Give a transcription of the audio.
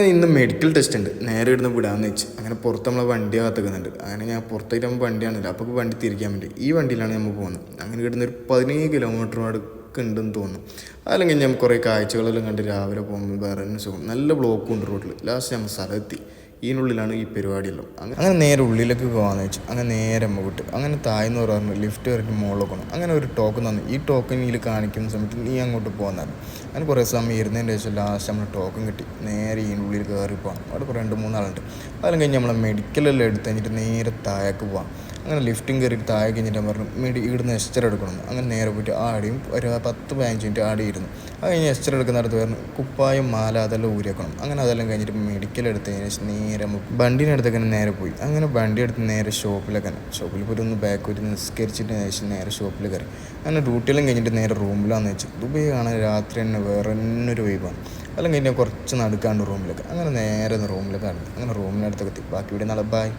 ഇന്ന് medical test ഉണ്ട്. നേരെ ഇടുന്ന് വിടാമെന്ന് വെച്ച് അങ്ങനെ പുറത്ത് നമ്മളെ വണ്ടി കാത്തുക്കുന്നുണ്ട്. അങ്ങനെ ഞാൻ പുറത്തേക്ക് നമ്മൾ വണ്ടിയാണില്ല, അപ്പോൾ വണ്ടി തിരിക്കാൻ വേണ്ടി ഈ വണ്ടിയിലാണ് നമ്മൾ പോകുന്നത്. അങ്ങനെ ഇടുന്ന ഒരു 17 കിലോമീറ്റർ അടുക്ക് ഉണ്ടെന്ന് തോന്നുന്നു. അല്ലെങ്കിൽ ഞാൻ കുറേ കാഴ്ചകളെല്ലാം കണ്ട് രാവിലെ പോകുമ്പോൾ വേറെ സുഖം. നല്ല ബ്ലോക്കും ഉണ്ട് റോഡിൽ. ലാസ്റ്റ് നമ്മൾ സ്ഥലമെത്തി. ഇതിനുള്ളിലാണ് ഈ പരിപാടിയെല്ലാം. അങ്ങനെ നേരെ ഉള്ളിലേക്ക് പോകാമെന്ന് വെച്ചു. അങ്ങനെ നേരെ വിട്ട് അങ്ങനെ താഴ്ന്ന് പറഞ്ഞു ലിഫ്റ്റ് കയറിയിട്ട് മുകളിൽ പോകണം. അങ്ങനെ ഒരു ടോക്കൺ തന്നു. ഈ ടോക്കൺ ഇതിൽ കാണിക്കുന്ന സമയത്ത് നീ അങ്ങോട്ട് പോകുന്നതാണ്. അങ്ങനെ കുറേ സമയം ഇരുന്നതിൻ്റെ ശേഷം ലാസ്റ്റ് നമ്മൾ ടോക്കൺ കിട്ടി. നേരെ ഇതിനുള്ളിൽ കയറി പോകണം. അവിടെ കുറേ 2-3 ആളുണ്ട്. അതെല്ലാം കഴിഞ്ഞ് നമ്മളെ മെഡിക്കലെല്ലാം എടുത്ത് കഴിഞ്ഞിട്ട് നേരെ താഴേക്ക് പോകാം. അങ്ങനെ ലിഫ്റ്റും കയറിയിട്ട് താഴെ കഴിഞ്ഞിട്ട് പറഞ്ഞു ഇവിടുന്ന് എസ്റ്റർ എടുക്കണം. അങ്ങനെ നേരെ പോയിട്ട് ആടെയും ഒരു 10-15 മിനിറ്റ് ആടെ ഇരുന്നു. അത് കഴിഞ്ഞ് എസ്റ്റർ എടുക്കുന്നിടത്ത് പറഞ്ഞു കുപ്പായം മാല അതെല്ലാം ഊരിയേക്കണം. അങ്ങനെ അതെല്ലാം കഴിഞ്ഞിട്ട് മെഡിക്കൽ എടുത്തതിന് ശേഷം നേരെ വണ്ടീനടുത്തേക്ക് നേരെ പോയി. അങ്ങനെ വണ്ടി എടുത്ത് നേരെ ഷോപ്പിൽ പോയിട്ട് ഒന്ന് ബാക്ക് പോയിട്ട് നിസ്കരിച്ചിട്ട് ശേഷം നേരെ ഷോപ്പിൽ കയറി. അങ്ങനെ ഡ്യൂട്ടിയെല്ലാം കഴിഞ്ഞിട്ട് നേരെ റൂമിലാണെന്ന് വെച്ചു. ദുബായ് കാണാൻ രാത്രി തന്നെ വേറെ ഒരു വൈബാണ്. അതെല്ലാം കഴിഞ്ഞാൽ കുറച്ച് നടക്കാണ്ട് റൂമിലേക്ക്. അങ്ങനെ നേരെ റൂമിലേക്ക് കടന്നു. അങ്ങനെ റൂമിനടുത്തൊക്കെ എത്തി. ബാക്കി ഇവിടെ നാളെ ബൈ.